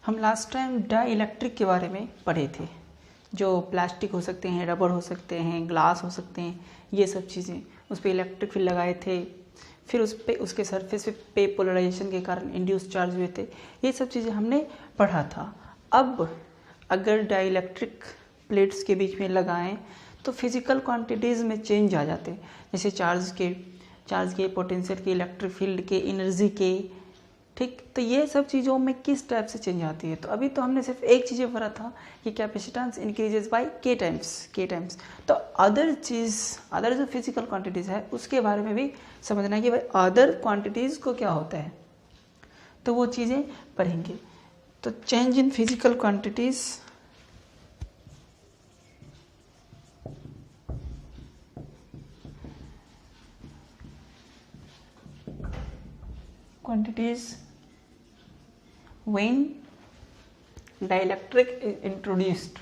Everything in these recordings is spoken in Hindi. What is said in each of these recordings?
हम लास्ट टाइम डाई इलेक्ट्रिक के बारे में पढ़े थे, जो प्लास्टिक हो सकते हैं, रबर हो सकते हैं, ग्लास हो सकते हैं, ये सब चीज़ें उस पर इलेक्ट्रिक फील्ड लगाए थे। फिर उस पे उसके सरफेस पे पोलराइजेशन के कारण इंड्यूस चार्ज हुए थे। ये सब चीज़ें हमने पढ़ा था। अब अगर डाई इलेक्ट्रिक प्लेट्स के बीच में लगाएं तो फिजिकल क्वांटिटीज़ में चेंज आ जाते हैं, जैसे चार्ज के, पोटेंशियल के, इलेक्ट्रिक फील्ड के, एनर्जी के, ठीक। तो ये सब चीज़ों में किस टाइप से चेंज आती है। तो अभी तो हमने सिर्फ एक चीज़ पढ़ा था कि कैपेसिटेंस इंक्रीजेज बाय के टाइम्स। तो अदर जो फिजिकल क्वांटिटीज़ है उसके बारे में भी समझना है कि भाई अदर क्वांटिटीज़ को क्या होता है, तो वो चीज़ें पढ़ेंगे। तो change in physical quantities, when dielectric is introduced.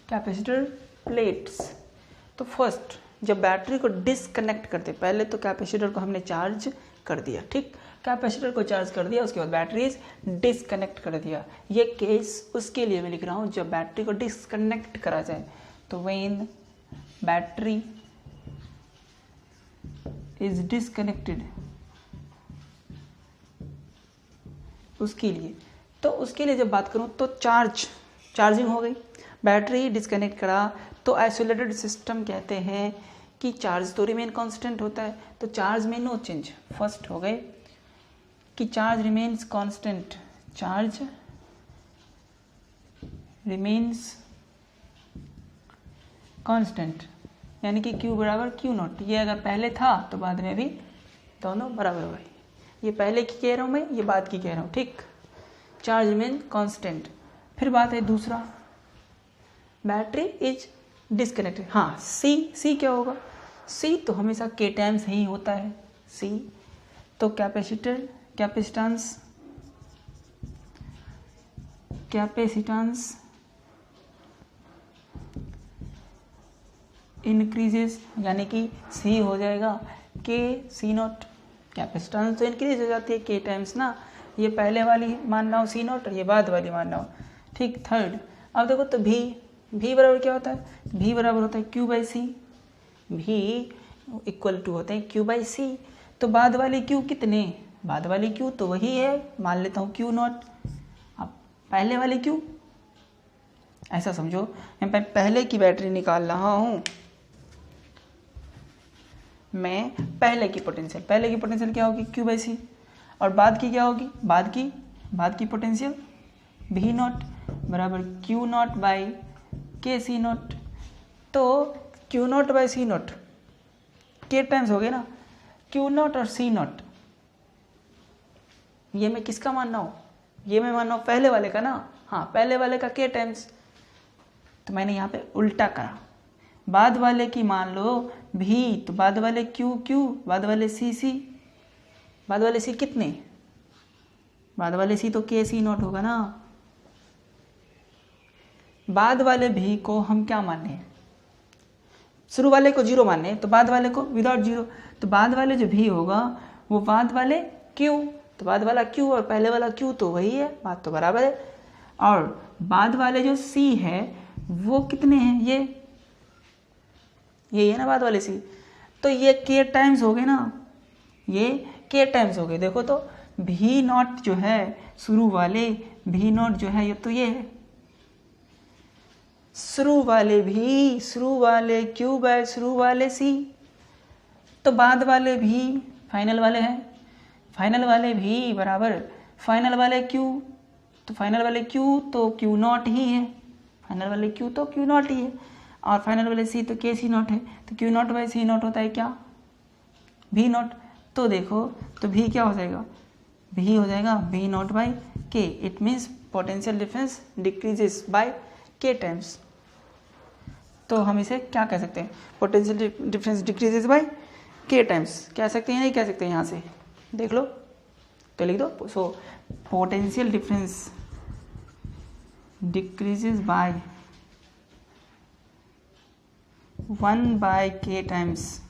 Capacitor plates, तो फर्स्ट जब बैटरी को डिसकनेक्ट करते, पहले तो कैपेसिटर को हमने चार्ज कर दिया, ठीक, कैपेसिटर को चार्ज कर दिया, उसके बाद बैटरी डिसकनेक्ट कर दिया। ये केस उसके लिए मैं लिख रहा हूँ जब बैटरी को डिसकनेक्ट करा जाए, तो व्हेन बैटरी इज डिसकनेक्टेड, उसके लिए जब बात करूँ तो चार्जिंग हो गई, बैटरी डिसकनेक्ट करा, तो आइसोलेटेड सिस्टम कहते हैं कि चार्ज तो रिमेन कांस्टेंट होता है, तो चार्ज में नो चेंज। फर्स्ट हो गए कि charge remains constant, charge remains constant, यानी कि Q बराबर Q0। ये अगर पहले था तो बाद में भी दोनों बराबर हो गए। ये पहले की कह रहा हूँ मैं, ये बाद की कह रहा हूँ, ठीक। Charge remain constant. फिर बात है दूसरा, बैटरी इज डिसकनेक्टेड। हाँ, सी क्या होगा, सी तो हमेशा के टाइम्स ही होता है, सी। तो कैपेसिटेंस इंक्रीजेस, यानी कि सी हो जाएगा के सी नॉट। कैपेसिटेंस तो इंक्रीज हो जाती है के टाइम्स ना, ये पहले वाली मानना हो सी नॉट और ये बाद वाली मानना हो, ठीक। थर्ड, अब देखो तो भी बराबर क्या होता है, भी बराबर होता है Q बाई सी, भी इक्वल टू होते हैं Q बाई सी। तो बाद वाले Q कितने, बाद वाले Q तो वही है, मान लेता हूँ Q0। अब पहले वाले Q, ऐसा समझो मैं पहले की बैटरी निकाल रहा हूँ, मैं पहले की पोटेंशियल क्या होगी Q बाई सी, और बाद की क्या होगी, बाद की पोटेंशियल V0 बराबर Q0 बाई के सी नॉट। तो Q0 बाई सी नॉट के टाइम्स हो गए ना, Q0 और सी नॉट। ये मैं किसका मानना हूँ, ये मैं मानना हूँ पहले वाले का ना, हाँ पहले वाले का के टाइम्स। तो मैंने यहाँ पे उल्टा करा, बाद वाले की मान लो भी, तो बाद वाले Q, बाद वाले सी, बाद वाले सी कितने, बाद वाले सी तो के सी नॉट होगा ना। बाद वाले भी को हम क्या माने हैं, शुरू वाले को जीरो माने हैं, तो बाद वाले को विदाउट जीरो। तो बाद वाले जो भी होगा वो बाद वाले Q, तो बाद वाला Q और पहले वाला Q तो वही है, बात तो बराबर है। और बाद वाले जो C है वो कितने हैं, ये है ना बाद वाले C, तो ये के टाइम्स हो गए ना, ये के टाइम्स हो गए। देखो तो V0 जो है शुरू वाले, V0 जो है ये तो ये है शुरू वाले Q बाय शुरू वाले C। तो बाद वाले भी फाइनल वाले हैं, फाइनल वाले भी बराबर फाइनल वाले Q, तो फाइनल वाले Q तो Q0 ही है, फाइनल वाले Q तो Q0 ही है, और फाइनल वाले C तो के सी नॉट है। तो Q0 बाई सी नॉट होता है क्या, V0। तो देखो तो भी क्या हो जाएगा, भी हो जाएगा V0 बाई के। It means potential difference decreases by के टाइम्स। तो हम इसे क्या कह सकते हैं, पोटेंशियल डिफरेंस डिक्रीजेस बाय के टाइम्स कह सकते हैं, नहीं कह सकते, यहाँ से देख लो तो लिख दो। So potential difference decreases by 1/k times.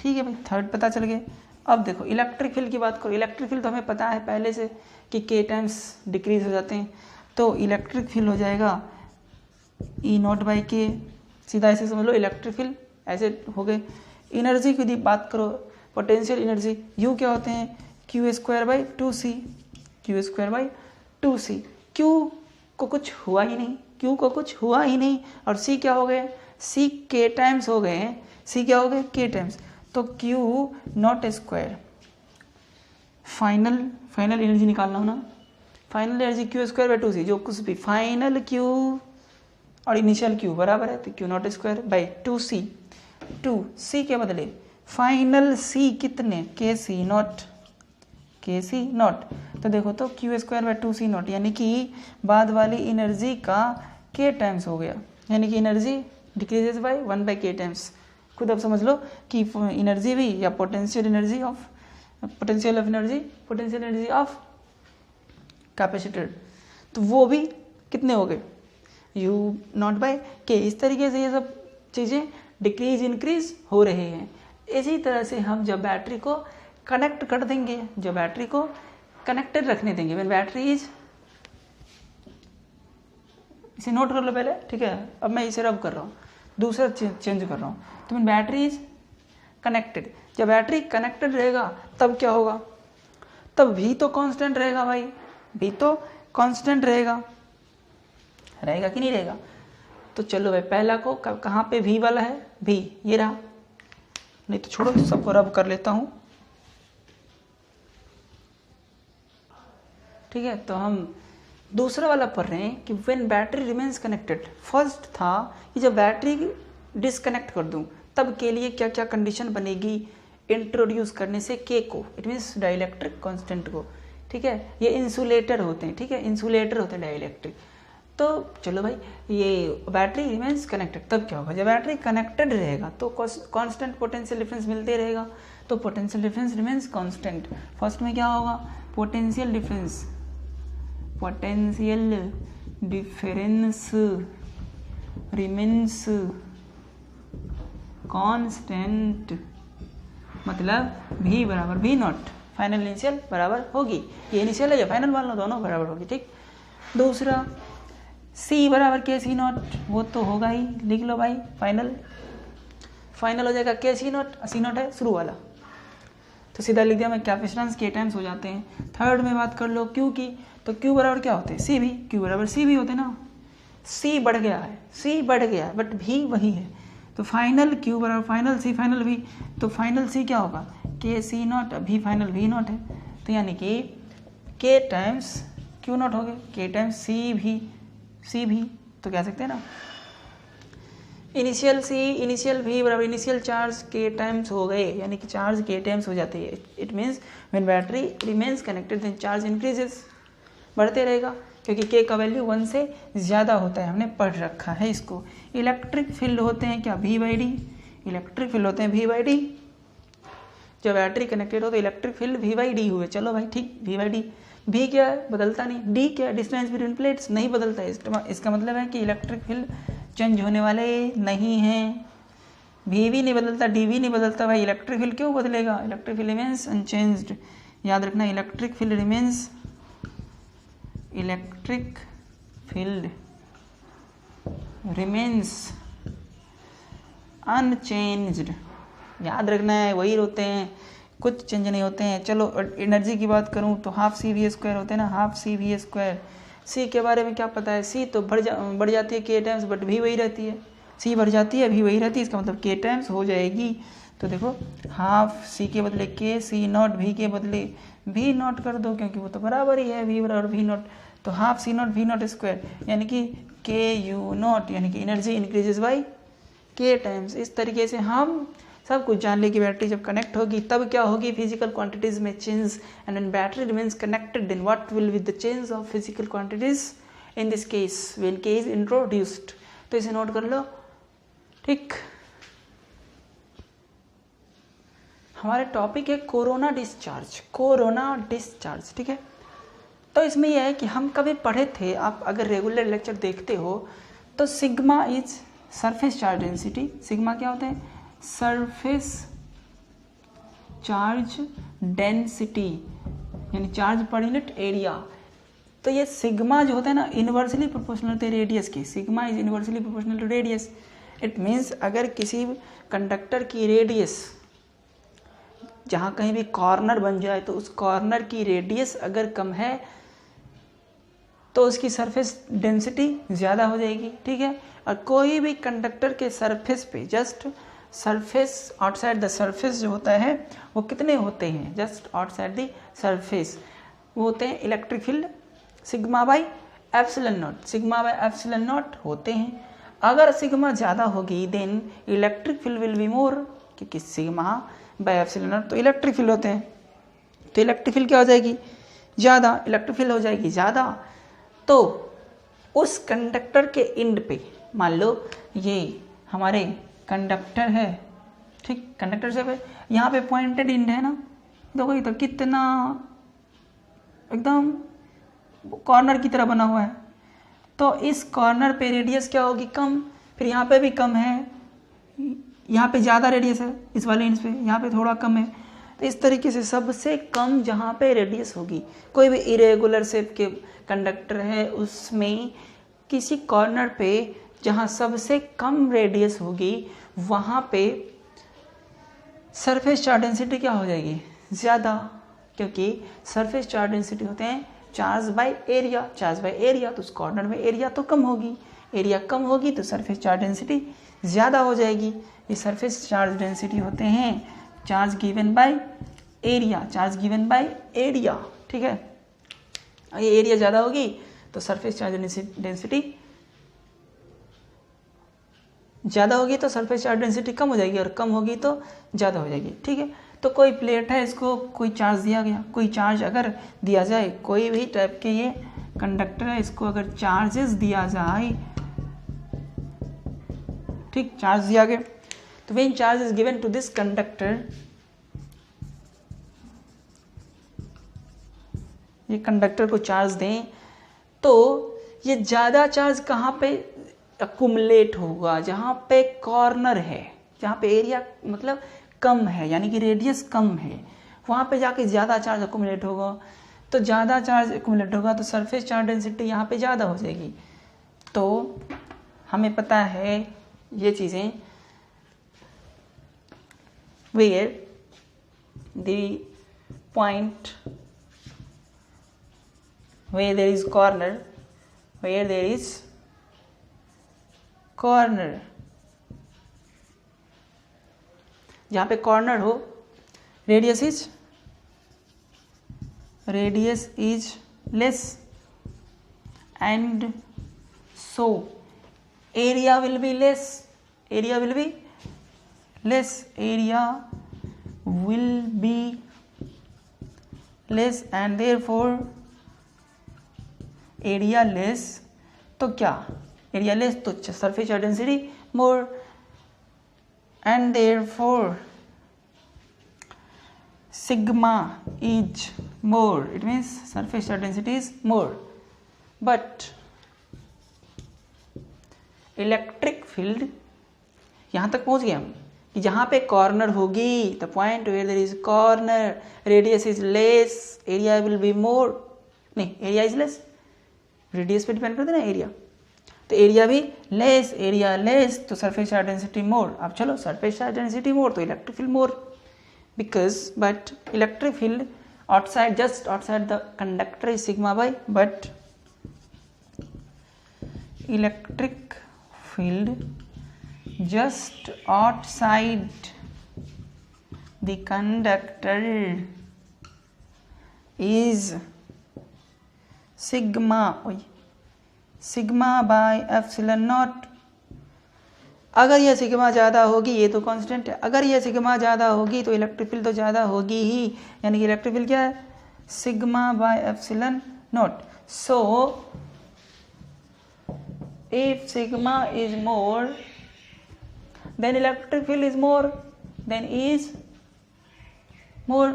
ठीक है भाई, थर्ड पता चल गया। अब देखो इलेक्ट्रिक फील्ड की बात करो। इलेक्ट्रिक फील्ड तो हमें पता है पहले से कि k टाइम्स डिक्रीज हो जाते हैं, तो इलेक्ट्रिक फील्ड हो जाएगा E0/k। सीधा ऐसे समझ लो, इलेक्ट्रिक फील्ड ऐसे हो गए। एनर्जी की बात करो, पोटेंशियल एनर्जी, U क्या होते हैं Q²/2C, Q²/2C। Q को कुछ हुआ ही नहीं, Q को कुछ हुआ ही नहीं, और C क्या हो गए, C k टाइम्स हो गए हैं। C क्या हो गए, k टाइम्स, तो Q0²। फाइनल एनर्जी निकालना हो ना, फाइनल एनर्जी Q²/2C, जो कुछ भी फाइनल Q और इनिशियल Q बराबर है, तो Q0²/2C। 2C के बदले फाइनल C कितने, KC0। तो देखो तो Q²/2C0 यानी कि बाद वाली एनर्जी का k टाइम्स हो गया, यानी कि energy decreases by 1/k times. खुद अब समझ लो कि एनर्जी भी या पोटेंशियल एनर्जी ऑफ कैपेसिटर, तो वो भी कितने हो गए, U0/k। इस तरीके से ये सब चीज़ें डिक्रीज इंक्रीज हो रहे हैं। इसी तरह से हम जब बैटरी को कनेक्ट कर देंगे, जब बैटरी को कनेक्टेड रखने देंगे, व्हेन बैटरी इज, इसे नोट कर लो पहले, ठीक है। अब मैं इसे रब कर रहा हूँ, दूसरा चेंज कर रहा हूँ। तो व्हेन बैटरी इज कनेक्टेड, जब बैटरी कनेक्टेड रहेगा तब क्या होगा, तब भी तो कांस्टेंट रहेगा भाई, भी तो कांस्टेंट रहेगा कि नहीं रहेगा। तो चलो भाई, पहला को कहाँ पे भी वाला है, भी ये रहा, नहीं तो छोड़ो सबको रब कर लेता हूँ। ठीक है, तो हम दूसरा वाला पढ़ रहे हैं कि when battery remains connected. First था कि जब बैटरी डिसकनेक्ट कर दूं तब के लिए क्या क्या कंडीशन बनेगी इंट्रोड्यूस करने से के को, इट मीन्स डाइलेक्ट्रिक कांस्टेंट को। ठीक है, ये इंसुलेटर होते हैं, ठीक है, इंसुलेटर होते हैं डाइलेक्ट्रिक। तो चलो भाई, ये बैटरी रिमेन्स कनेक्टेड, तब क्या होगा, जब बैटरी कनेक्टेड रहेगा तो कांस्टेंट पोटेंशियल डिफरेंस मिलते रहेगा, तो potential difference remains constant. First में क्या होगा, पोटेंशियल डिफरेंस रिमेन्स कांस्टेंट, मतलब V बराबर V0, फाइनल इनिशियल बराबर होगी, ये इनिशियल है या फाइनल मान लो, दोनों बराबर होगी। ठीक, दूसरा C बराबर KC0, वो तो होगा ही, लिख लो भाई, फाइनल हो जाएगा KC0, C0 है शुरू वाला, तो सीधा लिख दिया मैं, कैपेसिटेंस k टाइम्स हो जाते हैं। थर्ड में बात कर लो Q की, तो Q बराबर क्या होते हैं, C भी, Q बराबर C भी होते ना, C बढ़ गया है बट भी वही है, तो फाइनल Q बराबर फाइनल C फाइनल V, तो फाइनल C क्या होगा KC0, भी फाइनल V0 है, तो यानी कि K टाइम्स Q0 हो गए, K टाइम्स C भी, तो कह सकते हैं ना, इनिशियल C इनिशियल V बराबर इनिशियल चार्ज K टाइम्स हो गए, यानी कि चार्ज K टाइम्स हो जाती है। It means when battery remains connected then charge increases, बढ़ते रहेगा, क्योंकि K का वैल्यू 1 से ज़्यादा होता है, हमने पढ़ रखा है इसको। इलेक्ट्रिक फील्ड होते हैं क्या, V/D, इलेक्ट्रिक फील्ड होते हैं V/D। जब बैटरी कनेक्टेड हो तो इलेक्ट्रिक फील्ड V/D हुए। चलो भाई ठीक, V/D, V क्या है, बदलता नहीं, D क्या है, डिस्टेंस बिटवीन प्लेट्स, नहीं बदलता है, इसका मतलब है कि इलेक्ट्रिक फील्ड चेंज होने वाले नहीं हैं। V भी नहीं बदलता, D भी नहीं बदलता, भाई इलेक्ट्रिक फील्ड क्यों बदलेगा, इलेक्ट्रिक फील्ड रिमेन्स अनचेंज्ड। याद रखना, इलेक्ट्रिक फील्ड रिमेन्स अनचेंज्ड, याद रखना है, वही होते हैं, कुछ चेंज नहीं होते हैं। चलो एनर्जी की बात करूं तो हाफ CV² होते हैं ना, हाफ CV²। C के बारे में क्या पता है, C तो बढ़ जाती है K टाइम्स, बट भी वही रहती है, C बढ़ जाती है, भी वही रहती है, इसका मतलब K टाइम्स हो जाएगी। तो देखो, हाफ C के बदले K C0, V के बदले V0 कर दो, क्योंकि वो तो बराबर ही है, V बराबर V0, तो हाफ C0 V0², यानी कि KU0, यानी कि energy increases by K times. इस तरीके से हम सब कुछ जान ले कि बैटरी जब कनेक्ट होगी तब क्या होगी, फिजिकल क्वांटिटीज में change, and when battery remains connected then what will be the change of physical quantities in this case when K is introduced. तो इसे नोट कर लो। ठीक, हमारे टॉपिक है कोरोना डिस्चार्ज, ठीक है। तो इसमें यह है कि हम कभी पढ़े थे, आप अगर रेगुलर लेक्चर देखते हो तो sigma is surface charge density. Sigma क्या होता है? सरफेस चार्ज डेंसिटी, यानी चार्ज पर यूनिट एरिया। तो ये सिग्मा जो होता है ना, इनवर्सली प्रोपोर्शनल होता है रेडियस की। Sigma is inversely proportional to radius. It means अगर किसी कंडक्टर की रेडियस जहाँ कहीं भी कॉर्नर बन जाए तो उस कॉर्नर की रेडियस अगर कम है तो उसकी सरफेस डेंसिटी ज़्यादा हो जाएगी, ठीक है। और कोई भी कंडक्टर के सरफेस पे just surface outside the surface जो होता है वो कितने होते हैं? जस्ट आउटसाइड द सरफेस वो होते हैं electric field sigma by epsilon not. Sigma by epsilon not होते हैं। अगर सिग्मा ज़्यादा होगी then electric field will be more, क्योंकि सिग्मा बाई एप्सिलॉन नॉट तो इलेक्ट्रिक फील्ड होते हैं। तो इलेक्ट्रिक फील्ड क्या हो जाएगी? ज़्यादा। इलेक्ट्रिक फील्ड हो जाएगी ज़्यादा तो उस कंडक्टर के एंड पे, मान लो ये हमारे कंडक्टर है, ठीक, कंडक्टर से पे यहाँ पे पॉइंटेड एंड है ना, देखो इधर कितना एकदम कॉर्नर की तरह बना हुआ है। तो इस कॉर्नर पे रेडियस क्या होगी? कम। फिर यहाँ पे भी कम है, यहाँ पे ज़्यादा रेडियस है इस वाले एंड पे, यहाँ पे थोड़ा कम है। तो इस तरीके से सबसे कम जहाँ पे रेडियस होगी, कोई भी इरेगुलर शेप के कंडक्टर है उसमें किसी कॉर्नर पे जहाँ सबसे कम रेडियस होगी वहाँ पे सरफेस चार्ज डेंसिटी क्या हो जाएगी? ज़्यादा, क्योंकि सरफेस चार्ज डेंसिटी होते हैं charge by area. Charge by area तो उस कॉर्नर में एरिया तो कम होगी, एरिया कम होगी तो सरफेस चार्ज डेंसिटी ज़्यादा हो जाएगी। ये सरफेस चार्ज डेंसिटी होते हैं charge given by area, charge given by area, ठीक है। ये एरिया ज़्यादा होगी तो सरफेस चार्ज डेंसिटी ज़्यादा होगी तो सरफेस चार्ज डेंसिटी कम हो जाएगी, और कम होगी तो ज़्यादा हो जाएगी, ठीक है। तो कोई प्लेट है, इसको कोई चार्ज दिया गया, कोई चार्ज अगर दिया जाए, कोई भी टाइप के ये कंडक्टर है इसको अगर चार्जेस दिया जाए, ठीक, चार्ज दिया गया, तो when charge is given to this conductor, ये कंडक्टर को चार्ज दें तो ये ज़्यादा चार्ज कहाँ पे अकुमुलेट होगा? जहाँ पे कॉर्नर है, जहाँ पे एरिया मतलब कम है, यानी कि रेडियस कम है, वहाँ पे जाके ज़्यादा चार्ज अकुमुलेट होगा। तो ज़्यादा चार्ज अकुमुलेट होगा तो सरफेस चार्ज डेंसिटी यहाँ पे ज़्यादा हो जाएगी। तो हमें पता है ये चीज़ें, where the point where there is corner, where there is corner, जहाँ पे कॉर्नर हो, radius is less and so area will be less, area will be less and therefore area less, तो क्या area less तो surface charge density more and therefore sigma is more, it means surface charge density is more. But electric field यहाँ तक पहुँच गए हम कि जहाँ पे कॉर्नर होगी, the point where there is corner, radius is less, area will be more, नहीं एरिया इज लेस, रेडियस पे डिपेंड करते ना एरिया, तो एरिया भी लेस, एरिया लेस तो सरफेस चार्ज डेंसिटी मोर। अब चलो सरफेस चार्ज डेंसिटी मोर तो electric field more, because but electric field outside, just outside the conductor is sigma by, but electric field just outside the conductor is sigma by epsilon naught। अगर यह सिग्मा ज़्यादा होगी, ये तो कांस्टेंट है, अगर यह सिग्मा ज़्यादा होगी तो इलेक्ट्रिक फील्ड तो ज़्यादा होगी ही, यानी कि इलेक्ट्रिक फील्ड क्या है, sigma by epsilon not. So if sigma is more then electric field is more, then is more.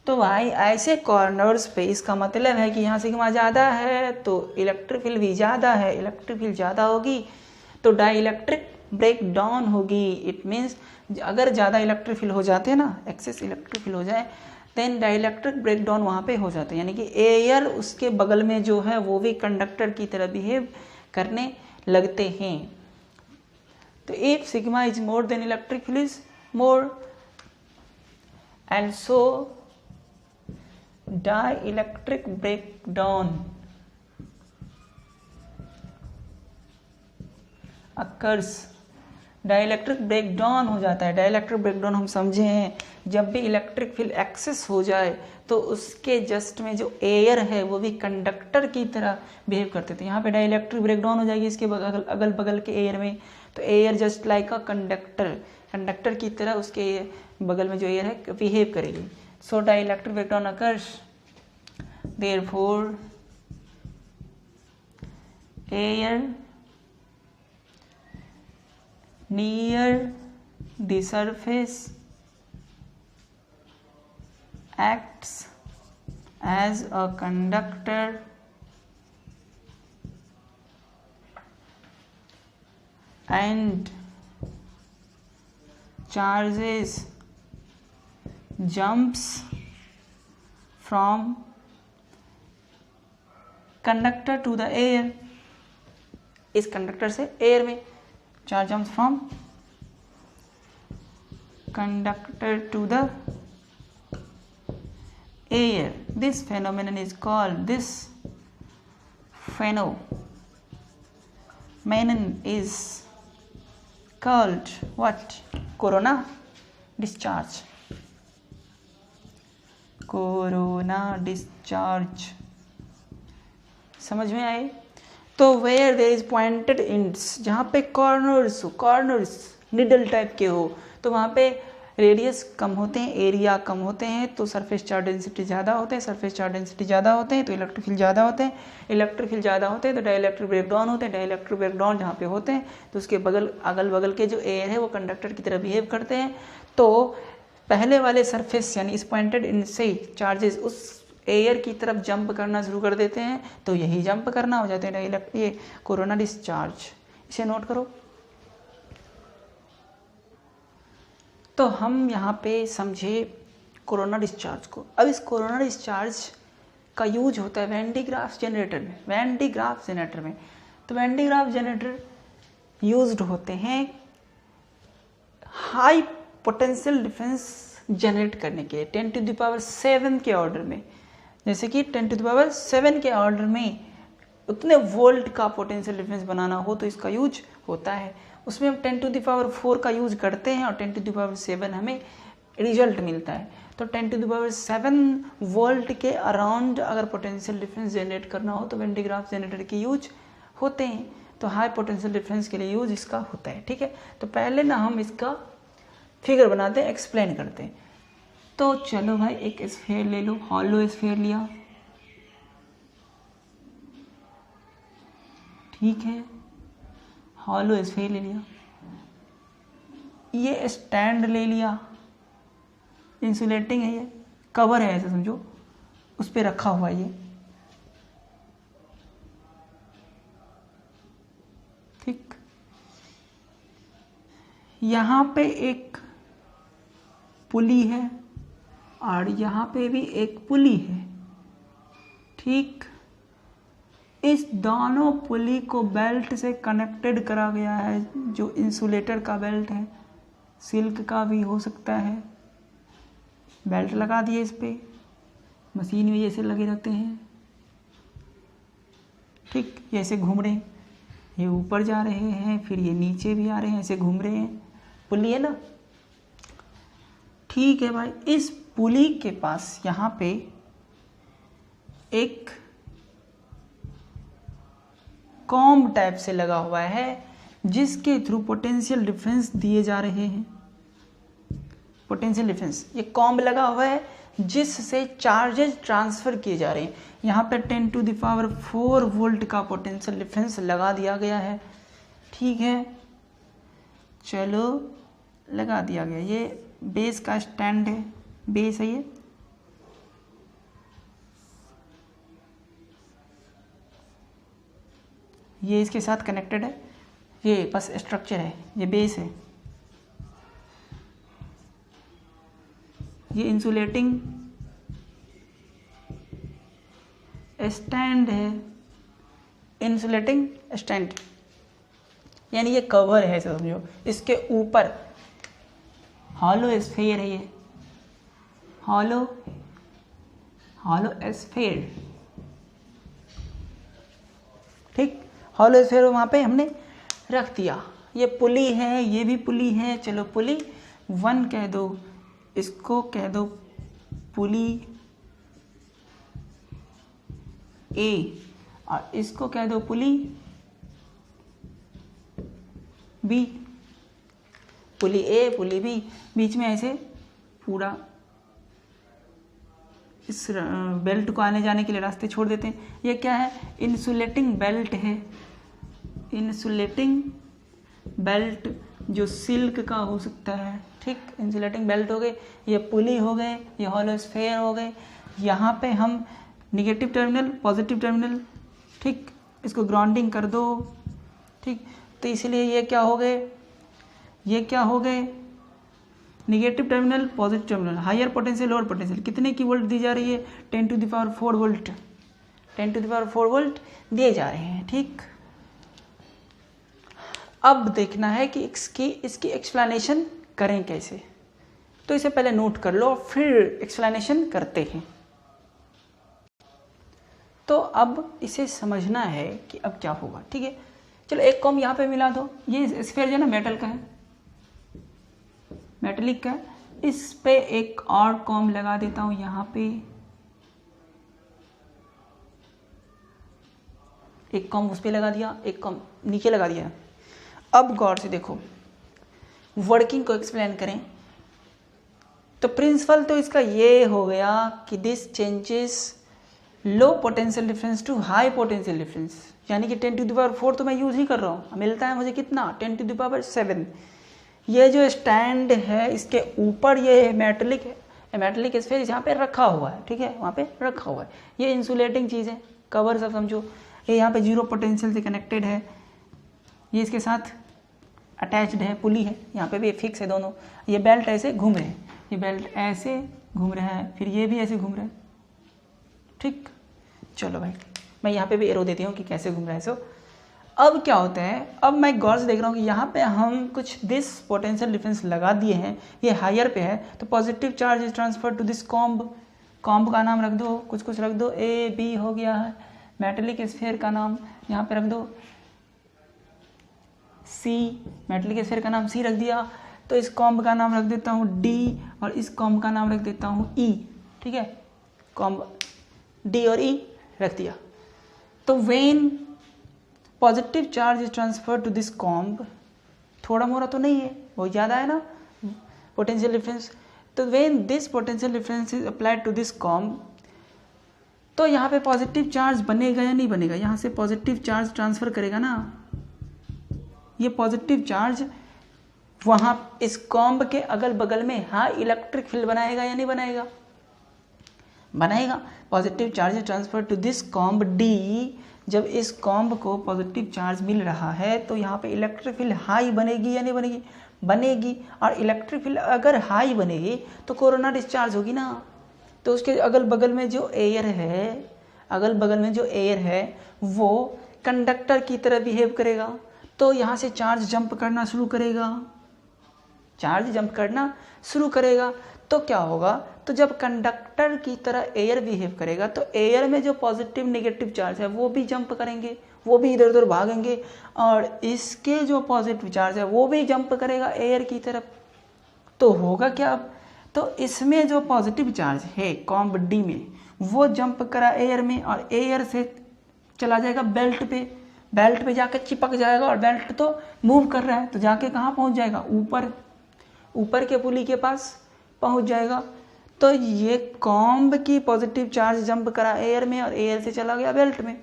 तो भाई ऐसे कॉर्नर्स पे इसका मतलब है कि यहाँ सिग्मा ज़्यादा है तो इलेक्ट्रिक फील्ड भी ज़्यादा है, इलेक्ट्रिक फील्ड ज़्यादा होगी तो डाई इलेक्ट्रिक ब्रेक डाउन होगी। इट मीन्स अगर ज़्यादा इलेक्ट्रिक फील्ड हो जाते हैं ना, एक्सेस इलेक्ट्रिक फील्ड हो जाए, then dielectric breakdown वहाँ पे हो जाते हैं, यानी कि एयर उसके बगल में जो है वो भी कंडक्टर की तरह बिहेव करने लगते हैं। तो if sigma is more then electric field is more and so dielectric breakdown occurs। Dielectric breakdown हो जाता है। डाइलेक्ट्रिक ब्रेकडाउन हम समझे हैं, जब भी इलेक्ट्रिक फील्ड एक्सेस हो जाए तो उसके जस्ट में जो एयर है वो भी कंडक्टर की तरह बिहेव करते थे। यहाँ पे डाइलेक्ट्रिक ब्रेकडाउन हो जाएगी इसके अगल बगल के एयर में, तो air just like a conductor की तरह उसके बगल में जो एयर है बिहेव करेगी। So dielectric breakdown occurs, therefore air near the surface acts as a conductor and charges jumps from conductor to the air। इस कंडक्टर से एयर में charge jumps from conductor to the air। This phenomenon is called what? Corona discharge। Corona discharge समझ में आए? तो where there is pointed ends, जहाँ पे कॉर्नर्स निडल टाइप के हो तो वहाँ पे रेडियस कम होते हैं, एरिया कम होते हैं, तो सरफेस चार्ज डेंसिटी ज़्यादा होते हैं। सरफेस चार्ज डेंसिटी ज़्यादा होते हैं तो इलेक्ट्रिक फील्ड ज़्यादा होते हैं। इलेक्ट्रिक फील्ड ज़्यादा होते हैं तो डाइलेक्ट्रिक ब्रेकडाउन होते हैं। डाइलेक्ट्रिक ब्रेकडाउन जहाँ पे होते हैं तो उसके अगल बगल के जो एयर है वो कंडक्टर की तरह बिहेव करते हैं। तो पहले वाले सरफेस यानी इस पॉइंटेड एंड से चार्जेस उस एयर की तरफ जंप करना शुरू कर देते हैं, तो यही जंप करना हो जाते हैं ये कोरोना डिस्चार्ज। इसे नोट करो। तो हम यहाँ पे समझे कोरोना डिस्चार्ज को। अब इस कोरोना डिस्चार्ज का यूज होता है वैन डी ग्राफ जनरेटर में। तो Van de Graaff generator used होते हैं हाई पोटेंशियल डिफरेंस जनरेट करने के लिए 10⁷ के ऑर्डर में। जैसे कि 10⁷ के ऑर्डर में उतने वोल्ट का पोटेंशियल डिफरेंस बनाना हो तो इसका यूज होता है। उसमें हम 10⁴ का यूज करते हैं और 10⁷ हमें रिजल्ट मिलता है। तो 10⁷ वोल्ट के अराउंड अगर पोटेंशियल डिफरेंस जनरेट करना हो तो वैन डी ग्राफ जनरेटर के यूज होते हैं। तो हाई पोटेंशियल डिफरेंस के लिए यूज इसका होता है। ठीक है, तो पहले ना हम इसका फिगर बनाते हैं, एक्सप्लेन करते हैं। तो चलो भाई एक स्फीयर ले लो, हॉलो स्फीयर लिया, ठीक है, हॉलो स्फीयर ले लिया। ये स्टैंड ले लिया, इंसुलेटिंग है, ये कवर है ऐसे समझो, उस पर रखा हुआ ये, ठीक। यहाँ पे एक पुली है और यहाँ पे भी एक पुली है, ठीक। इस दोनों पुली को बेल्ट से कनेक्टेड करा गया है, जो इंसुलेटर का बेल्ट है, सिल्क का भी हो सकता है। बेल्ट लगा दिए इस पे, मशीन में जैसे लगे रहते हैं, ठीक। ये ऐसे घूम रहे हैं, ये ऊपर जा रहे हैं, फिर ये नीचे भी आ रहे हैं, ऐसे घूम रहे हैं, पुली है ना, ठीक है भाई। इस पुली के पास यहाँ पे एक कॉम्ब टाइप से लगा हुआ है जिसके थ्रू पोटेंशियल डिफरेंस दिए जा रहे हैं। पोटेंशियल डिफरेंस, ये कॉम्ब लगा हुआ है जिससे चार्जेस ट्रांसफर किए जा रहे हैं। यहाँ पे 10⁴ वोल्ट का पोटेंशियल डिफरेंस लगा दिया गया है, ठीक है, चलो लगा दिया गया। ये बेस का स्टैंड है, बेस है ये, ये इसके साथ कनेक्टेड है, ये बस स्ट्रक्चर है, ये बेस है, ये इंसुलेटिंग स्टैंड है, इंसुलेटिंग स्टैंड यानी ये कवर है समझो। इसके ऊपर हॉलो स्फीयर है, ये हॉलो स्फीयर, ठीक, हॉलो स्फीयर वहाँ पे हमने रख दिया। ये पुली है, ये भी पुली है, चलो पुली 1 कह दो, इसको कह दो पुली ए, और इसको कह दो पुली बी। पुली ए, पुली बी, बीच में ऐसे पूरा इस बेल्ट को आने जाने के लिए रास्ते छोड़ देते हैं। ये क्या है? इंसुलेटिंग बेल्ट है, इंसुलेटिंग बेल्ट जो सिल्क का हो सकता है, ठीक, इंसुलेटिंग बेल्ट हो गए, ये पुली हो गए, ये हॉलो स्फीयर हो गए। यहाँ पे हम निगेटिव टर्मिनल, पॉजिटिव टर्मिनल, ठीक, इसको ग्राउंडिंग कर दो, ठीक, तो इसलिए ये क्या हो गए, ये क्या हो गए, negative terminal, positive terminal, higher potential, lower potential. कितने की वोल्ट दी जा रही है? 10⁴ वोल्ट, 10⁴ वोल्ट दिए जा रहे हैं, ठीक। अब देखना है कि इसकी एक्सप्लेनेशन करें कैसे, तो इसे पहले नोट कर लो, फिर एक्सप्लेनेशन करते हैं। तो अब इसे समझना है कि अब क्या होगा, ठीक है। चलो एक कॉम यहाँ पे मिला दो, ये स्फीयर जो है ना मेटल का है, मेटेलिक का है, इस पे एक और कॉम लगा देता हूँ यहाँ पे, एक कॉम उस पे लगा दिया, एक कॉम नीचे लगा दिया। अब गौर से देखो, वर्किंग को एक्सप्लेन करें तो प्रिंसिपल तो इसका ये हो गया कि this changes low potential difference to high potential difference, यानी कि 10⁴ तो मैं यूज ही कर रहा हूँ, मिलता है मुझे कितना, 10⁷। ये जो स्टैंड है इसके ऊपर ये मेटेलिक है, मेटेलिक स्फीयर यहाँ पे रखा हुआ है, ठीक है, वहाँ पे रखा हुआ है। ये इंसुलेटिंग चीज़ है, कवर सब समझो। ये यहाँ पे 0 पोटेंशियल से कनेक्टेड है, ये इसके साथ अटैच्ड है, पुली है, यहाँ पे भी फिक्स है दोनों। ये बेल्ट ऐसे घूम रहे हैं, ये बेल्ट ऐसे घूम रहा है, फिर ये भी ऐसे घूम रहा है, ठीक। चलो भाई, मैं यहाँ पे भी एरो देती हूँ कि कैसे घूम रहा है। सो अब क्या होता है, अब मैं गौर से देख रहा हूँ कि यहाँ पे हम कुछ दिस पोटेंशियल डिफरेंस लगा दिए हैं, ये हायर पे है, तो positive charge is transfer to this comb, comb का नाम रख दो, कुछ कुछ रख दो, ए बी हो गया है, मेटेलिक स्फीयर का नाम यहाँ पे रख दो सी, मेटेलिक स्फीयर का नाम सी रख दिया, तो इस कॉम्ब का नाम रख देता हूँ डी, और इस कॉम्ब का नाम रख देता हूँ ई, ठीक है, कॉम्ब डी और ई रख दिया। तो when positive charge is transfer to this comb, थोड़ा मोड़ा तो नहीं है, बहुत ज़्यादा है ना पोटेंशियल डिफरेंस, तो when this potential difference is applied to this comb, तो यहाँ पे पॉजिटिव चार्ज बनेगा या नहीं बनेगा, यहाँ से पॉजिटिव चार्ज ट्रांसफर करेगा ना, ये पॉजिटिव चार्ज वहाँ इस कॉम्ब के अगल बगल में हाई इलेक्ट्रिक फील्ड बनाएगा या नहीं बनाएगा, बनाएगा। Positive charge transfer to this comb D, जब इस कॉम्ब को पॉजिटिव चार्ज मिल रहा है तो यहाँ पे इलेक्ट्रिक फील्ड हाई बनेगी या नहीं बनेगी, बनेगी। और इलेक्ट्रिक फील्ड अगर हाई बनेगी तो कोरोना डिस्चार्ज होगी ना, तो उसके अगल बगल में जो एयर है, अगल बगल में जो एयर है वो कंडक्टर की तरह बिहेव करेगा, तो यहाँ से चार्ज जंप करना शुरू करेगा, चार्ज जंप करना शुरू करेगा। तो क्या होगा, तो जब कंडक्टर की तरह एयर बिहेव करेगा तो एयर में जो पॉजिटिव नेगेटिव चार्ज है वो भी जंप करेंगे, वो भी इधर उधर भागेंगे, और इसके जो पॉजिटिव चार्ज है वो भी जंप करेगा एयर की तरफ। तो होगा क्या, तो इसमें जो पॉजिटिव चार्ज है कॉम्ब डी में वो जंप करा एयर में, और एयर से चला जाएगा बेल्ट पे, बेल्ट पे जाके चिपक जाएगा, और बेल्ट तो मूव कर रहा है तो जाके कहाँ पहुँच जाएगा, ऊपर, ऊपर के पुली के पास पहुँच जाएगा। तो ये कॉम्ब की पॉजिटिव चार्ज जंप करा एयर में, और एयर से चला गया बेल्ट में,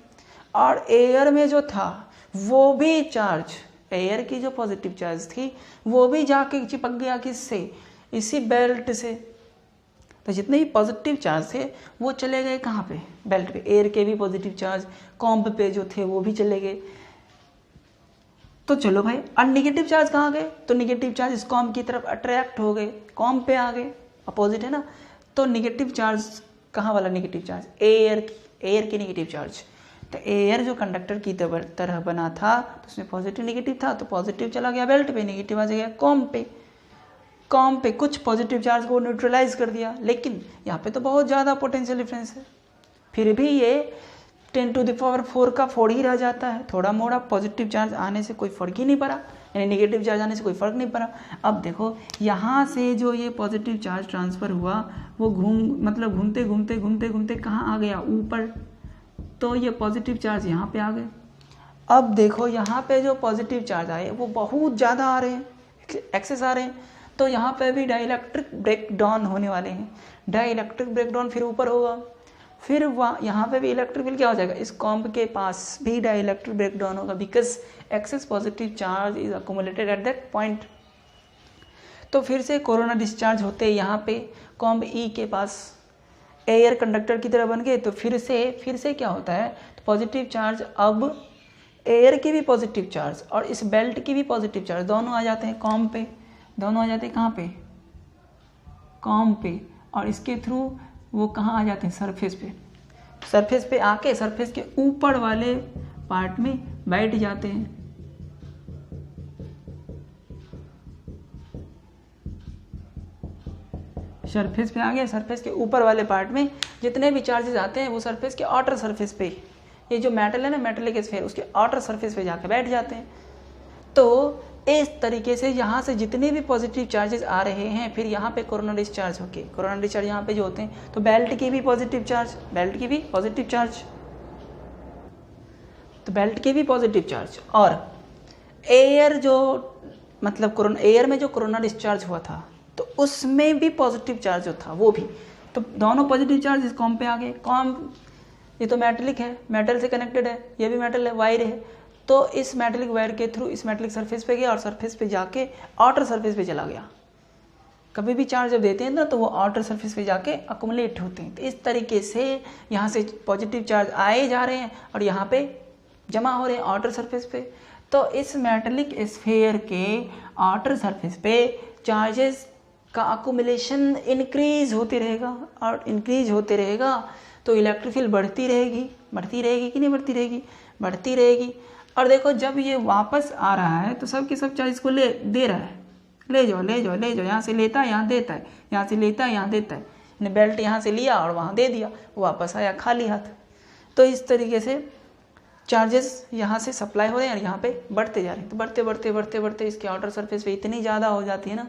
और एयर में जो था वो भी चार्ज, एयर की जो पॉजिटिव चार्ज थी वो भी जाके चिपक गया किससे, इसी बेल्ट से। तो जितने भी पॉजिटिव चार्ज थे वो चले गए कहाँ पे, बेल्ट पे। एयर के भी पॉजिटिव चार्ज कॉम्ब पे जो थे वो भी चले गए, तो चलो भाई, और नेगेटिव चार्ज कहाँ गए? तो नेगेटिव चार्ज इस कॉम की तरफ अट्रैक्ट हो गए, कॉम पे आ गए, अपोजिट है ना। तो नेगेटिव चार्ज कहाँ वाला नेगेटिव चार्ज? एयर की नेगेटिव चार्ज। तो एयर जो कंडक्टर की तरह बना था तो उसमें पॉजिटिव नेगेटिव था, तो पॉजिटिव चला गया बेल्ट पे, नेगेटिव आ गया कॉम पे। कॉम पे कुछ पॉजिटिव चार्ज को न्यूट्रलाइज कर दिया, लेकिन यहाँ पे तो बहुत ज़्यादा पोटेंशियल डिफरेंस है, फिर भी ये 10⁴ का 4 ही रह जाता है। थोड़ा मोड़ा पॉजिटिव चार्ज आने से कोई फ़र्क ही नहीं पड़ा, यानी नेगेटिव चार्ज आने से कोई फ़र्क नहीं पड़ा। अब देखो यहाँ से जो ये पॉजिटिव चार्ज ट्रांसफ़र हुआ वो घूमते घूमते कहाँ आ गया? ऊपर। तो ये पॉजिटिव चार्ज यहाँ पे आ गए। अब देखो यहाँ पे जो पॉजिटिव चार्ज आए वो बहुत ज़्यादा आ रहे हैं, एक्सेस आ रहे हैं, तो यहाँ पे भी डाइलेक्ट्रिक ब्रेकडाउन होने वाले हैं। डाइलेक्ट्रिक ब्रेकडाउन फिर ऊपर होगा, फिर वहाँ यहाँ पे भी इलेक्ट्रिक फील्ड क्या हो जाएगा? इस कॉम्ब के पास भी डाइलेक्ट्रिक ब्रेकडाउन होगा, because excess positive charge is accumulated at that point. तो फिर से कोरोना डिस्चार्ज होते यहाँ पे कॉम्ब ई के पास एयर कंडक्टर की तरह बन गए, तो फिर से क्या होता है? तो पॉजिटिव चार्ज अब एयर की भी पॉजिटिव चार्ज और इस बेल्ट की भी पॉजिटिव चार्ज दोनों आ जाते हैं कॉम्ब पे, दोनों आ जाते हैं कहाँ पे? कॉम्ब पे। और इसके थ्रू वो कहाँ आ जाते हैं? सरफेस पे। सरफेस पे आके सरफेस के ऊपर वाले पार्ट में बैठ जाते हैं। सरफेस पे आ गए, सरफेस के ऊपर वाले पार्ट में जितने भी चार्जेस आते हैं वो सरफेस के आउटर सरफेस पे, ये जो मेटल है ना, मेटलिक स्फीयर, उसके आउटर सरफेस पे जाके बैठ जाते हैं। तो इस तरीके से यहाँ से जितने भी पॉजिटिव चार्जेस आ रहे हैं, फिर यहाँ पे कोरोना डिस्चार्ज होके, कोरोना डिस्चार्ज यहाँ पे जो होते हैं, तो बेल्ट की भी पॉजिटिव चार्ज, बेल्ट की भी पॉजिटिव चार्ज, तो बेल्ट की भी पॉजिटिव चार्ज, और एयर जो एयर में जो कोरोना डिस्चार्ज हुआ था तो उसमें भी पॉजिटिव चार्ज जो था वो भी, तो दोनों पॉजिटिव चार्ज इस कॉम पे आ गए। कॉम ये तो मेटलिक है, मेटल से कनेक्टेड है, ये भी मेटल है, वायर है, तो इस मेटलिक वायर के थ्रू इस मेटलिक सरफेस पे गया और सरफेस पे जाके आउटर सरफेस पे चला गया। कभी भी चार्ज जब देते हैं ना तो वो आउटर सरफेस पे जाके अकुमुलेट होते हैं। तो इस तरीके से यहाँ से पॉजिटिव चार्ज आए जा रहे हैं और यहाँ पे जमा हो रहे हैं आउटर सरफेस पे। तो इस मेटलिक स्फीयर के आउटर सरफेस पे चार्जेस का अकुमुलेशन इंक्रीज होते रहेगा और इंक्रीज होते रहेगा, तो इलेक्ट्रिक फील्ड बढ़ती रहेगी कि नहीं बढ़ती रहेगी? बढ़ती रहेगी। और देखो जब ये वापस आ रहा है तो सब के सब चार्ज को दे रहा है, ले जाओ, यहाँ से लेता है यहाँ देता है, यहाँ से लेता है यहाँ देता है। बेल्ट यहाँ से लिया और वहाँ दे दिया, वापस आया खाली हाथ। तो इस तरीके से चार्जेस यहाँ से सप्लाई हो रहे हैं और यहाँ पे बढ़ते जा रहे हैं। तो बढ़ते इसके आउटर सरफेस पे इतनी ज़्यादा हो जाती है ना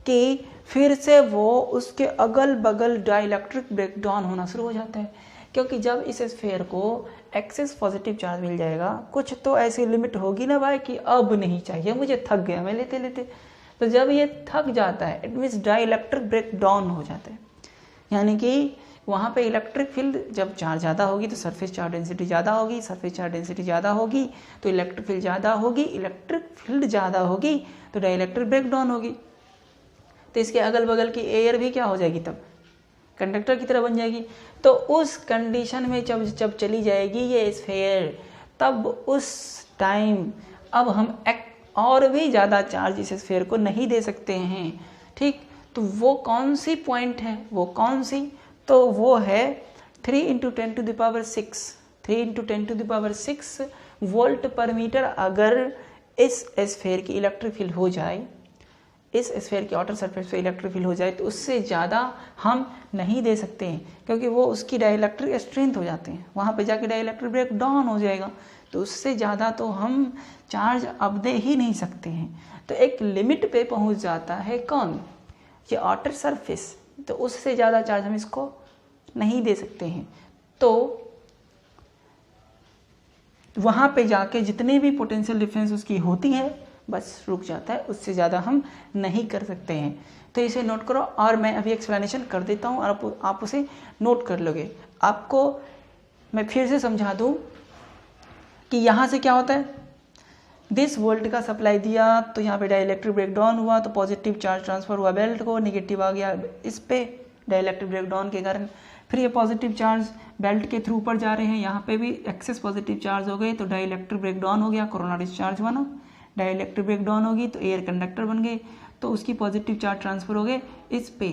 कि फिर से वो उसके अगल बगल डाइलेक्ट्रिक ब्रेकडाउन होना शुरू हो जाता है। क्योंकि जब इस स्फीयर को एक्सेस पॉजिटिव चार्ज मिल जाएगा, कुछ तो ऐसी लिमिट होगी ना भाई कि अब नहीं चाहिए, मुझे थक गया मैं लेते लेते। तो जब ये थक जाता है इट मीन्स डाइलेक्ट्रिक ब्रेकडाउन हो जाता है, यानी कि वहाँ पे इलेक्ट्रिक फील्ड जब चार्ज ज़्यादा होगी तो सरफेस चार्ज डेंसिटी ज़्यादा होगी, सरफेस चार्ज डेंसिटी ज़्यादा होगी तो इलेक्ट्रिक फील्ड ज़्यादा होगी, इलेक्ट्रिक फील्ड ज़्यादा होगी तो डाइलेक्ट्रिक ब्रेकडाउन होगी। तो इसके अगल बगल की एयर भी क्या हो जाएगी? तब कंडक्टर की तरह बन जाएगी। तो उस कंडीशन में जब चली जाएगी ये स्फीयर, तब उस टाइम अब हम और भी ज़्यादा चार्ज इस स्फीयर को नहीं दे सकते हैं, ठीक। तो वो कौन सी पॉइंट है, वो कौन सी? तो वो है 3 × 10⁶, 3 × 10⁶ वोल्ट पर मीटर। अगर इस स्फीयर की इलेक्ट्रिक फील्ड हो जाए, इस स्फीयर के आउटर सरफेस पे इलेक्ट्रिक फील्ड हो जाए, तो उससे ज़्यादा हम नहीं दे सकते हैं, क्योंकि वो उसकी डाइलेक्ट्रिक स्ट्रेंथ हो जाते हैं, वहाँ पे जाके डाइलेक्ट्रिक ब्रेक डाउन हो जाएगा। तो उससे ज़्यादा तो हम चार्ज अब दे ही नहीं सकते हैं। तो एक लिमिट पे पहुँच जाता है कौन? ये आउटर सरफेस। तो उससे ज़्यादा चार्ज हम इसको नहीं दे सकते हैं। तो वहाँ पे जाके जितने भी पोटेंशियल डिफरेंस उसकी होती है बस रुक जाता है, उससे ज़्यादा हम नहीं कर सकते हैं। तो इसे नोट करो और मैं अभी एक्सप्लेनेशन कर देता हूँ और आप उसे नोट कर लोगे। आपको मैं फिर से समझा दूँ कि यहाँ से क्या होता है, 10 वोल्ट का सप्लाई दिया तो यहाँ पे डाइलेक्ट्रिक ब्रेकडाउन हुआ, तो पॉजिटिव चार्ज ट्रांसफ़र हुआ बेल्ट को, नेगेटिव आ गया इस पे डाइलेक्ट्रिक ब्रेकडाउन के कारण। फिर ये पॉजिटिव चार्ज बेल्ट के थ्रू ऊपर जा रहे हैं, यहाँ पे भी एक्सेस पॉजिटिव चार्ज हो गए तो डाइलेक्ट्रिक ब्रेकडाउन हो गया, कोरोना डिस्चार्ज हुआ ना, डाइलेक्ट्रिक ब्रेक डाउन होगी तो एयर कंडक्टर बन गए, तो उसकी पॉजिटिव चार्ज ट्रांसफर हो गए इस पे,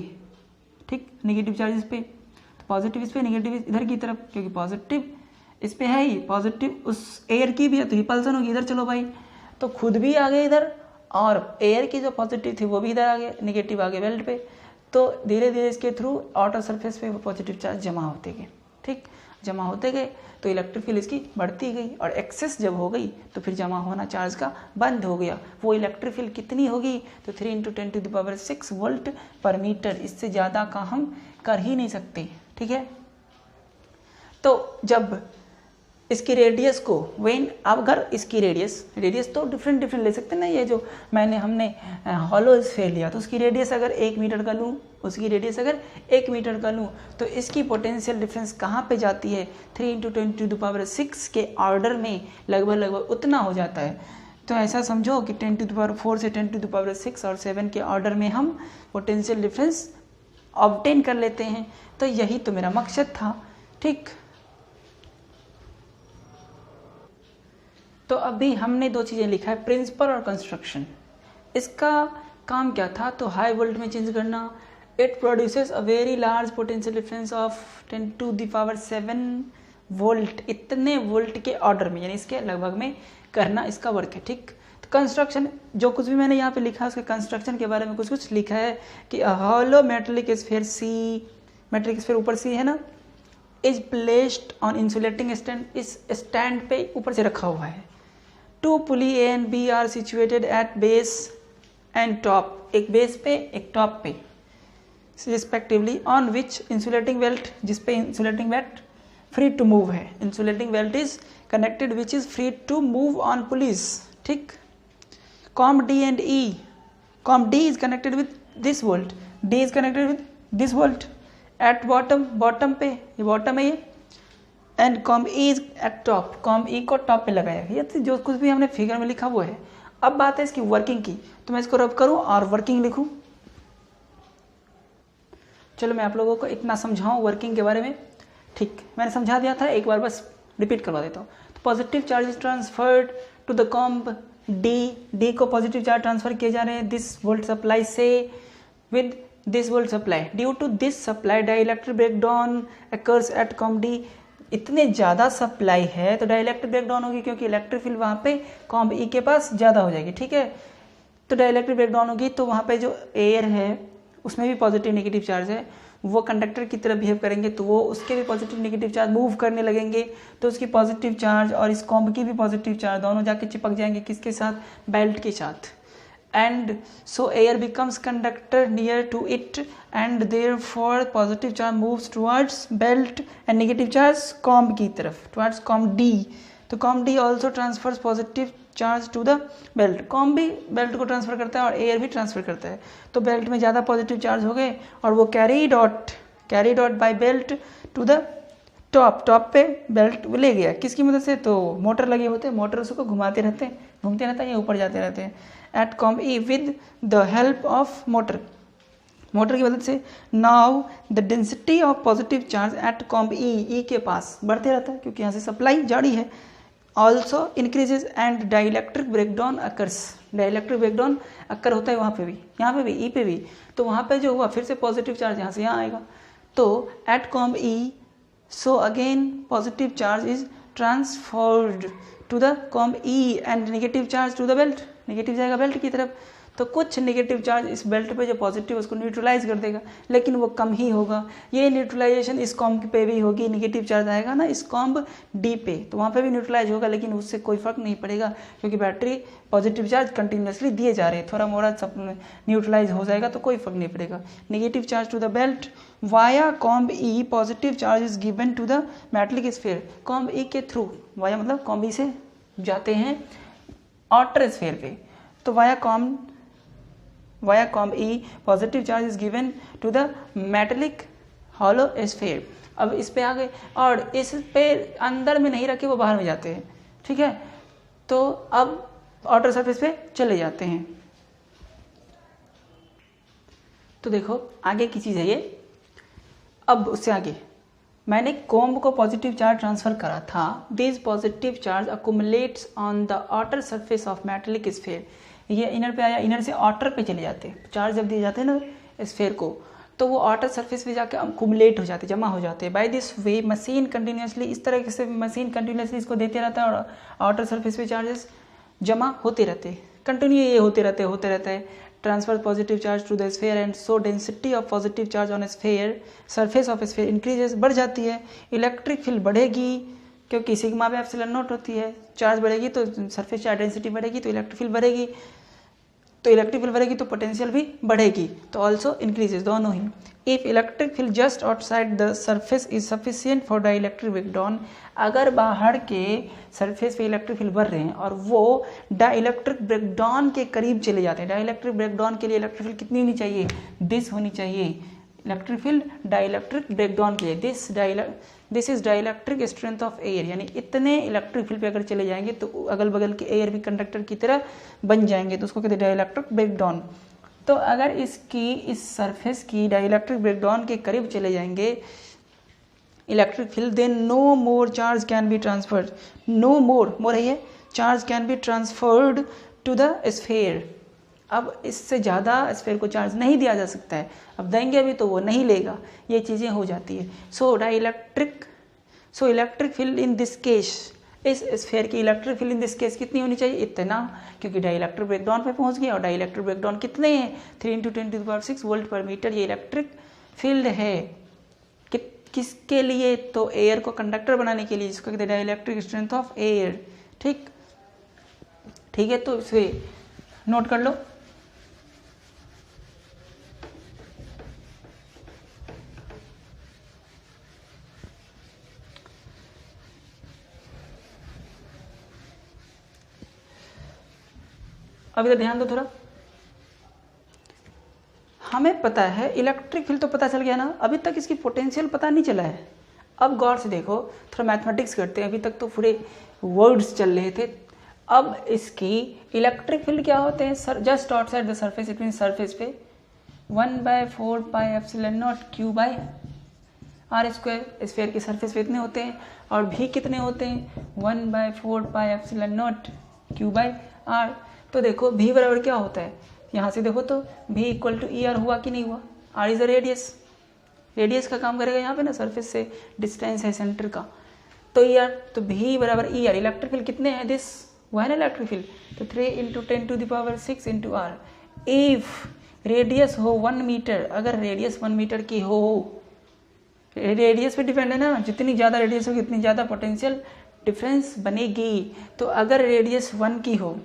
ठीक, नेगेटिव चार्ज इस पे, तो पॉजिटिव इस पे, नेगेटिव इधर की तरफ, क्योंकि पॉजिटिव इस पे है ही, पॉजिटिव उस एयर की भी है तो रिपल्सन होगी इधर, चलो भाई, तो खुद भी आ गए इधर और एयर की जो पॉजिटिव थी वो भी इधर आ गए, नेगेटिव आ गए बेल्ट पे, तो धीरे धीरे इसके थ्रू आउटर सरफेस पे पॉजिटिव चार्ज जमा होते गए, ठीक, जमा होते गए तो इलेक्ट्रिक फील्ड इसकी बढ़ती गई और एक्सेस जब हो गई तो फिर जमा होना चार्ज का बंद हो गया। वो इलेक्ट्रिक फील्ड कितनी होगी, तो 3 × 10⁻6 वोल्ट पर मीटर, इससे ज़्यादा का हम कर ही नहीं सकते, ठीक है। तो जब इसकी रेडियस को अब अगर इसकी रेडियस तो डिफरेंट ले सकते हैं ना, ये जो हमने हॉलो स्फीयर लिया तो उसकी रेडियस अगर 1 मीटर का लूँ, उसकी रेडियस अगर 1 मीटर का लूँ तो इसकी पोटेंशियल डिफरेंस कहाँ पे जाती है, 3 × 10⁻6 के ऑर्डर में लगभग उतना हो जाता है। तो ऐसा समझो कि 10⁴ से 10⁻6 और 7 के ऑर्डर में हम पोटेंशियल डिफरेंस ऑब्टेन कर लेते हैं। तो यही तो मेरा मकसद था, ठीक। तो अभी हमने दो चीज़ें लिखा है, प्रिंसिपल और कंस्ट्रक्शन। इसका काम क्या था, तो हाई वोल्ट में चेंज करना, it produces a very large potential difference of 10⁻7 volt, इतने वोल्ट के ऑर्डर में, यानी इसके लगभग में करना इसका वर्क है, ठीक। तो कंस्ट्रक्शन, जो कुछ भी मैंने यहाँ पे लिखा है उसके कंस्ट्रक्शन के बारे में कुछ लिखा है कि hollow metallic sphere C, metallic sphere ऊपर सी है ना, is placed on insulating stand, इस स्टैंड पे ऊपर से रखा हुआ है। 2 pulley A and B are situated at base and top, एक बेस पे एक टॉप पे respectively, on which insulating belt, जिसपे insulating belt free to move है, insulating belt is connected which is free to move on pulleys, ठीक। Comb D and E, com D is connected with this volt, D is connected with this volt at bottom पे, ये बॉटम है ये, and com E is eight top, com E को टॉप पे लगाया गया। ये जो कुछ भी हमने फिगर में लिखा वो है। अब बात है इसकी वर्किंग की, तो मैं इसको रब करूं और वर्किंग लिखूं। चलो मैं आप लोगों को इतना समझाऊं वर्किंग के बारे में, ठीक, मैंने समझा दिया था, एक बार बस रिपीट करवा देता हूँ। तो positive charge is transferred to the comb D को पॉजिटिव चार्ज ट्रांसफर किए जा रहे हैं दिस वोल्ट सप्लाई से with this volt supply, due to this supply dielectric breakdown occurs at comb D, इतने ज़्यादा सप्लाई है तो डाइलेक्ट्रिक ब्रेकडाउन होगी, क्योंकि इलेक्ट्रिक फील्ड वहाँ पे कॉम्ब E के पास ज़्यादा हो जाएगी, ठीक है। तो डाइलेक्ट्रिक ब्रेकडाउन होगी तो वहाँ पे जो एयर है उसमें भी पॉजिटिव नेगेटिव चार्ज है, वो कंडक्टर की तरह बिहेव करेंगे तो वो उसके भी पॉजिटिव नेगेटिव चार्ज मूव करने लगेंगे, तो उसकी पॉजिटिव चार्ज और इस कॉम्ब की भी पॉजिटिव चार्ज दोनों जाके चिपक जाएंगे किसके साथ, बेल्ट के साथ। And so air becomes conductor near to it and therefore positive charge moves towards belt and negative charge comb की तरफ, towards comb D। तो comb D also transfers positive charge to the belt, comb भी belt को ट्रांसफर करता है और air भी ट्रांसफर करता है, तो belt में ज़्यादा पॉजिटिव चार्ज हो गए और वो carried out by belt to the top पे बेल्ट ले गया, किसकी मदद से, तो मोटर लगे होते हैं, मोटर उसको घुमाते रहते हैं, घूमते रहता है, ये ऊपर जाते रहते हैं, at comb E with the help of motor की मदद से। Now the density of positive charge at comb E के पास बढ़ते रहता है, क्योंकि यहाँ से सप्लाई जारी है, also increases and dielectric breakdown occurs, dielectric breakdown occur होता है वहाँ पे भी, यहाँ पे भी, E पे भी, तो वहाँ पे जो हुआ फिर से पॉजिटिव चार्ज यहाँ से यहाँ आएगा, तो at comb E so again positive charge is transferred to the comb E and negative charge to the belt, negative जाएगा बेल्ट की तरफ, तो कुछ नेगेटिव चार्ज इस बेल्ट पे जो पॉजिटिव उसको न्यूट्रलाइज कर देगा, लेकिन वो कम ही होगा। ये न्यूट्रलाइजेशन इस कॉम्ब पे भी होगी, नेगेटिव चार्ज आएगा ना इस कॉम्ब D पे, तो वहाँ पे भी न्यूट्रलाइज होगा, लेकिन उससे कोई फर्क नहीं पड़ेगा, क्योंकि बैटरी पॉजिटिव चार्ज कंटिन्यूसली दिए जा रहे हैं, थोड़ा मोड़ा सब न्यूट्रलाइज हो जाएगा तो कोई फर्क नहीं पड़ेगा। Negative charge to the belt via comb E, positive charge is given to the metallic sphere, comb E के थ्रू, वाया मतलब कॉम्ब E से जाते हैं आउटर स्फीयर पे, तो via comb E positive charge is given to the metallic hollow sphere. अब इस पे आ गए और इस पे अंदर में नहीं रखे, वो बाहर में जाते हैं, ठीक है। तो अब आउटर सरफेस पे चले जाते हैं। तो देखो आगे की चीज़ है ये, अब उससे आगे मैंने कॉम्ब को पॉजिटिव चार्ज ट्रांसफर करा था। This positive charge accumulates on the outer surface of metallic sphere. ये इनर पे आया, इनर से आउटर पे चले जाते हैं। चार्ज जब दिए जाते हैं ना स्फीयर को, तो वो आउटर सरफेस पे जाके अकुमुलेट हो जाते, जमा हो जाते हैं। By this way machine continuously, इस तरह से मशीन कंटिन्यूसली इसको देते रहता है और आउटर सरफेस पे चार्जेस जमा होते रहते हैं, कंटिन्यू ये होते रहता है। Transfer positive charge to the sphere and so density of positive charge on sphere surface of sphere increases, बढ़ जाती है। इलेक्ट्रिक फील्ड बढ़ेगी क्योंकि सिग्मा में एप्सिलॉन नॉट होती है। चार्ज बढ़ेगी तो सरफेस चार्ज डेंसिटी बढ़ेगी, तो इलेक्ट्रिक फील्ड बढ़ेगी, तो पोटेंशियल भी बढ़ेगी, तो ऑल्सो इंक्रीजेज, दोनों ही। If electric field just outside the surface is sufficient for dielectric breakdown, अगर बाहर के सरफेस पे इलेक्ट्रिक फील्ड बढ़ रहे हैं और वो डाइइलेक्ट्रिक ब्रेकडाउन के करीब चले जाते हैं, डाइइलेक्ट्रिक ब्रेकडाउन के लिए इलेक्ट्रिक फील्ड कितनी होनी चाहिए, दिस होनी चाहिए इलेक्ट्रिक फील्ड डाइइलेक्ट्रिक ब्रेकडाउन के लिए। This is dielectric strength of air, यानी इतने इलेक्ट्रिक फील्ड पे अगर चले जाएंगे तो अगल बगल के एयर भी कंडक्टर की तरह बन जाएंगे, तो उसको कहते हैं डाइइलेक्ट्रिक ब्रेकडाउन। तो अगर इसकी इस सरफेस की डाइइलेक्ट्रिक ब्रेकडाउन के करीब चले जाएंगे electric field, then no more charge can be transferred, no more है charge can be transferred to the sphere. अब इससे ज़्यादा स्फीयर को चार्ज नहीं दिया जा सकता है, अब देंगे अभी तो वो नहीं लेगा, ये चीज़ें हो जाती है। So electric field in this case, इस स्फीयर की electric field in this case कितनी होनी चाहिए, इतना, क्योंकि डाइइलेक्ट्रिक ब्रेकडाउन पे पहुंच गया और डाइइलेक्ट्रिक ब्रेकडाउन कितने हैं 3 × 10⁶ वोल्ट पर मीटर, ये इलेक्ट्रिक फील्ड है। किसके लिए, तो एयर को कंडक्टर बनाने के लिए, जिसको कहते हैं डाइइलेक्ट्रिक स्ट्रेंथ ऑफ एयर। ठीक है, तो इसे नोट कर लो। अब इधर ध्यान दो थोड़ा, हमें पता है इलेक्ट्रिक फील्ड तो पता चल गया ना, अभी तक इसकी पोटेंशियल पता नहीं चला है। अब गौर से देखो, थोड़ा मैथमेटिक्स करते हैं, अभी तक तो पूरे वर्ड्स चल रहे थे। अब इसकी इलेक्ट्रिक फील्ड क्या होते हैं, sir just outside the surface, it mean surface पे 1/4 pi epsilon not Q by R square, sphere की सरफेस पे इतने होते हैं, और भी कितने होते हैं 1/4 pi epsilon not Q by R. तो देखो भी बराबर क्या होता है, यहाँ से देखो तो भी इक्वल टू ER हुआ कि नहीं हुआ, R इज अ रेडियस का काम करेगा यहाँ पे ना, सरफेस से डिस्टेंस है सेंटर का, तो ER, तो भी बराबर ER। इलेक्ट्रिक फील्ड कितने हैं, दिस वो है ना इलेक्ट्रिक फील्ड, तो 3 × 10⁶ × R। इफ रेडियस हो 1 मीटर, अगर रेडियस 1 मीटर की हो, रेडियस पे डिपेंड है ना, जितनी ज़्यादा रेडियस होगी उतनी ज़्यादा पोटेंशियल डिफरेंस बनेगी। तो अगर रेडियस 1 की हो,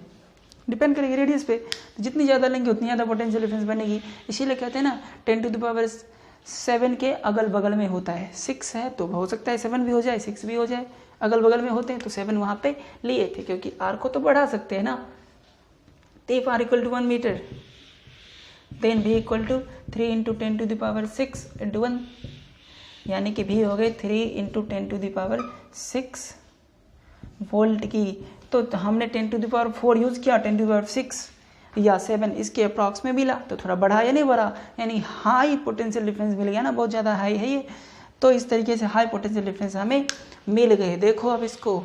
डिपेंड करेगी रेडियस पे, तो जितनी ज़्यादा लेंगे उतनी ज़्यादा पोटेंशियल डिफरेंस बनेगी। इसीलिए कहते हैं ना 10⁷ के अगल बगल में होता है, 6 है तो हो सकता है 7 भी हो जाए, 6 भी हो जाए, अगल बगल में होते हैं तो 7 वहाँ पे लिए थे, क्योंकि R को तो बढ़ा सकते हैं ना। तो if R = 1 meter then V = 3 × 10⁶ × 1, यानी कि भी हो गए 3 × 10⁶ वोल्ट की। तो हमने 10⁴ यूज़ किया, 10⁶ या 7 इसके अप्रॉक्स में मिला, तो थोड़ा बढ़ा या नहीं बढ़ा, यानी हाई पोटेंशियल डिफरेंस मिल गया ना, बहुत ज़्यादा हाई है ये। तो इस तरीके से हाई पोटेंशियल डिफरेंस हमें मिल गए। देखो अब इसको,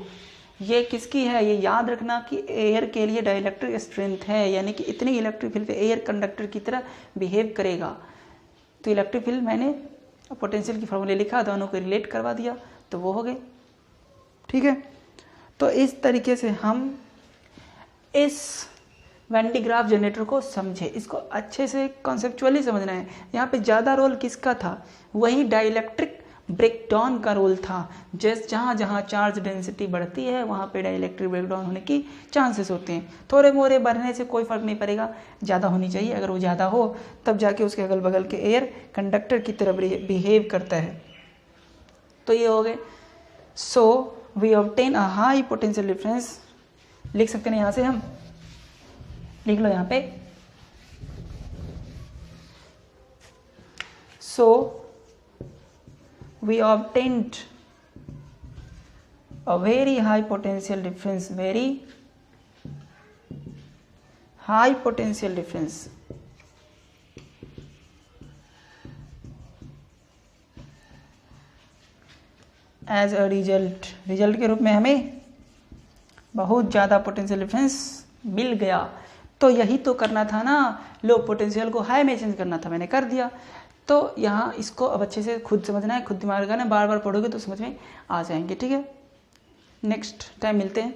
ये किसकी है, ये याद रखना कि एयर के लिए डाइइलेक्ट्रिक स्ट्रेंथ है, यानी कि इतनी इलेक्ट्रिक फील्ड पे एयर कंडक्टर की तरह बिहेव करेगा। तो इलेक्ट्रिक फील्ड मैंने पोटेंशियल की फॉर्मूले लिखा, दोनों को रिलेट करवा दिया, तो वो हो गए। ठीक है, तो इस तरीके से हम इस वैन डी ग्राफ जनरेटर को समझे, इसको अच्छे से कॉन्सेप्चुअली समझना है। यहाँ पे ज़्यादा रोल किसका था, वही डाइइलेक्ट्रिक ब्रेकडाउन का रोल था। जहाँ जहाँ चार्ज डेंसिटी बढ़ती है वहाँ पे डाइइलेक्ट्रिक ब्रेकडाउन होने की चांसेस होते हैं। थोड़े मोरे बढ़ने से कोई फ़र्क नहीं पड़ेगा, ज़्यादा होनी चाहिए, अगर वो ज़्यादा हो तब जाके उसके अगल बगल के एयर कंडक्टर की तरह बिहेव करता है। तो ये हो गए। So we obtain a high potential difference, लिख सकते हैं यहाँ से, हम लिख लो यहाँ पे। So we obtained a very high potential difference, very high potential difference as a result के रूप में हमें बहुत ज़्यादा पोटेंशियल डिफरेंस मिल गया। तो यही तो करना था ना, लो पोटेंशियल को हाई में चेंज करना था, मैंने कर दिया। तो यहाँ इसको अब अच्छे से खुद समझना है, खुद दिमाग लगाना है, बार बार पढ़ोगे तो समझ में आ जाएंगे। ठीक है, नेक्स्ट टाइम मिलते हैं।